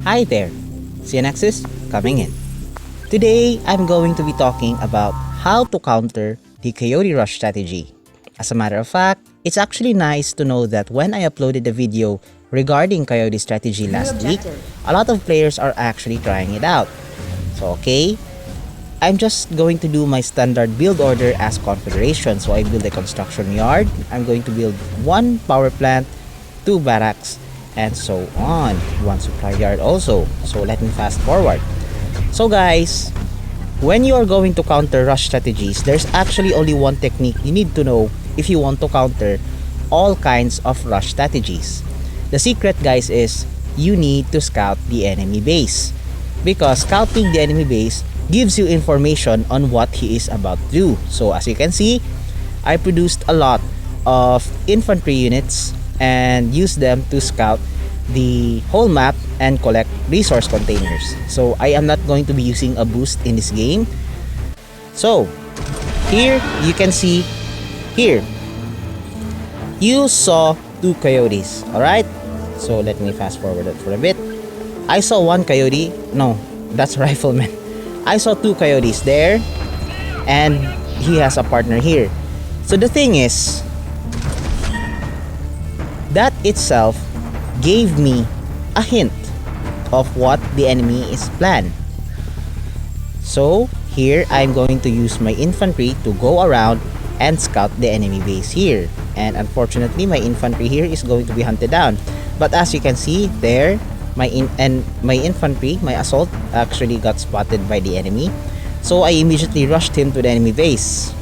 Hi there, Xeonexis coming in. Today, I'm going to be talking about how to counter the Coyote Rush strategy. As a matter of fact, it's actually nice to know that when I uploaded the video regarding Coyote strategy last week, a lot of players are actually trying it out. So okay, I'm just going to do my standard build order as Confederation. So I build a construction yard, I'm going to build one power plant, two barracks, and so on. One supply yard also. So let me fast forward. So guys, when you are going to counter rush strategies, there's actually only one technique you need to know if you want to counter all kinds of rush strategies. The secret, guys, is you need to scout the enemy base, because scouting the enemy base gives you information on what he is about to do. So as you can see, I produced a lot of infantry units and use them to scout the whole map and collect resource containers. So I am not going to be using a boost in this game. So here you can see, here you saw two coyotes. Alright, so let me fast forward it for a bit. I saw one coyote, no, that's rifleman. I saw two coyotes there, and he has a partner here. So the thing is, that itself gave me a hint of what the enemy is planned. So here I'm going to use my infantry to go around and scout the enemy base here, and unfortunately my infantry here is going to be hunted down. But as you can see there, my infantry, my assault, actually got spotted by the enemy. So I immediately rushed him to the enemy base.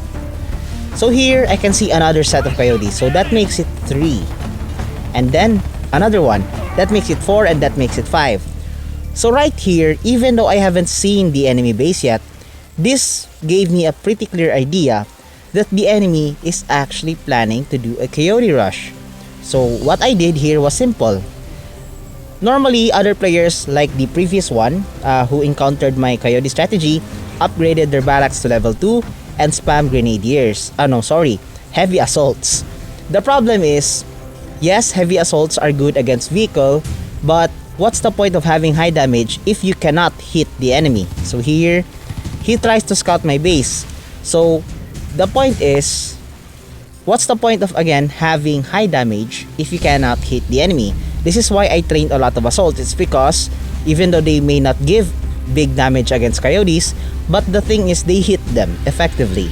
So here I can see another set of coyotes, so that makes it 3. And then another one, that makes it 4, and that makes it 5. So right here, even though I haven't seen the enemy base yet, this gave me a pretty clear idea that the enemy is actually planning to do a coyote rush. So what I did here was simple. Normally, other players like the previous one who encountered my coyote strategy upgraded their barracks to level 2 and spam grenadiers. Heavy assaults. The problem is, yes, heavy assaults are good against vehicle, but what's the point of having high damage if you cannot hit the enemy? So here, he tries to scout my base. So the point is, what's the point of again having high damage if you cannot hit the enemy? This is why I trained a lot of assaults. It's because even though they may not give big damage against coyotes, but the thing is they hit them effectively,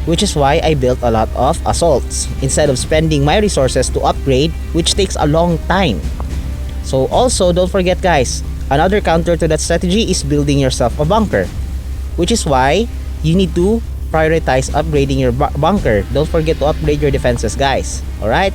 which is why I built a lot of assaults instead of spending my resources to upgrade, which takes a long time. So also, don't forget guys, another counter to that strategy is building yourself a bunker, which is why you need to prioritize upgrading your bunker. Don't forget to upgrade your defenses, guys. Alright,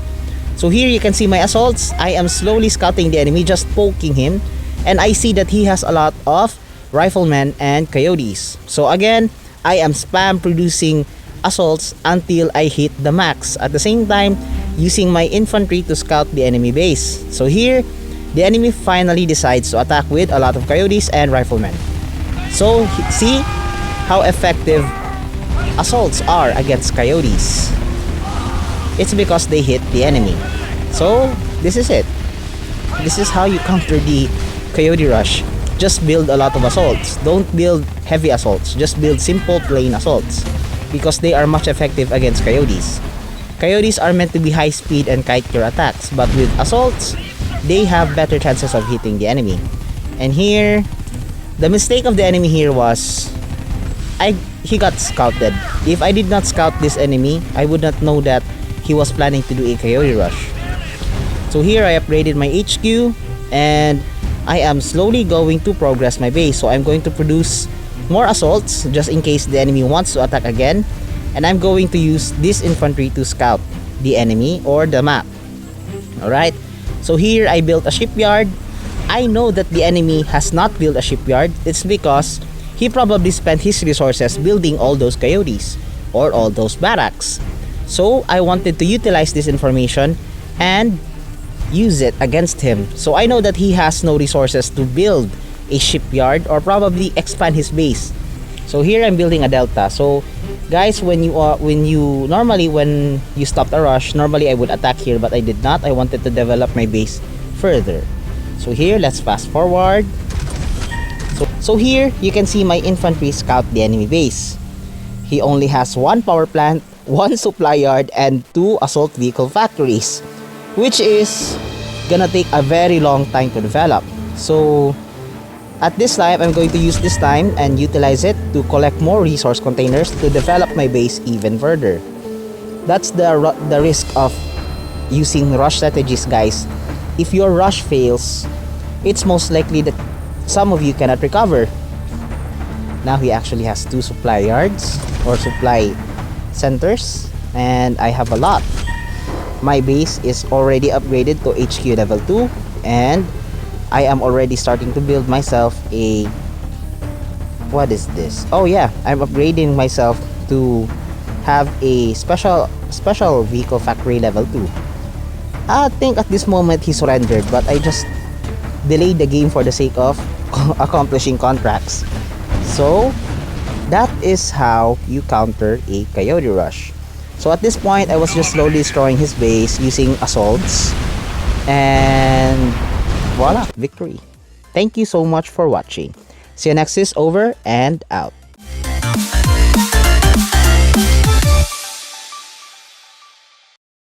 so here you can see my assaults. I am slowly scouting the enemy, just poking him, and I see that he has a lot of riflemen and coyotes. So again, I am spam producing assaults until I hit the max, at the same time using my infantry to scout the enemy base. So here, the enemy finally decides to attack with a lot of coyotes and riflemen. So see how effective assaults are against coyotes. It's because they hit the enemy. So this is it. This is how you counter the coyote rush. Just build a lot of assaults. Don't build heavy assaults. Just build simple plain assaults, because they are much effective against coyotes. Coyotes are meant to be high speed and kite your attacks, but with assaults, they have better chances of hitting the enemy. And here, the mistake of the enemy here was he got scouted. If I did not scout this enemy, I would not know that he was planning to do a coyote rush. So here I upgraded my HQ, and I am slowly going to progress my base. So I'm going to produce more assaults just in case the enemy wants to attack again, and I'm going to use this infantry to scout the enemy or the map. Alright, so here I built a shipyard. I know that the enemy has not built a shipyard. It's because he probably spent his resources building all those coyotes or all those barracks. So I wanted to utilize this information and use it against him. So I know that he has no resources to build a shipyard or probably expand his base. So here I'm building a delta. So guys, when you stopped a rush, normally I would attack here, but I did not. I wanted to develop my base further. So here, let's fast forward. So here, you can see my infantry scout the enemy base. He only has one power plant, one supply yard, and two assault vehicle factories, which is gonna take a very long time to develop. So at this time, I'm going to use this time and utilize it to collect more resource containers to develop my base even further. That's the risk of using rush strategies, guys. If your rush fails, it's most likely that some of you cannot recover. Now he actually has two supply yards or supply centers, and I have a lot. My base is already upgraded to HQ level 2, and I am already starting to build myself a... what is this? Oh yeah, I'm upgrading myself to have a special vehicle factory level 2. I think at this moment he surrendered, but I just delayed the game for the sake of accomplishing contracts. So that is how you counter a Coyote rush. So at this point, I was just slowly destroying his base using assaults, and voila, victory. Thank you so much for watching. Xeonexis over and out.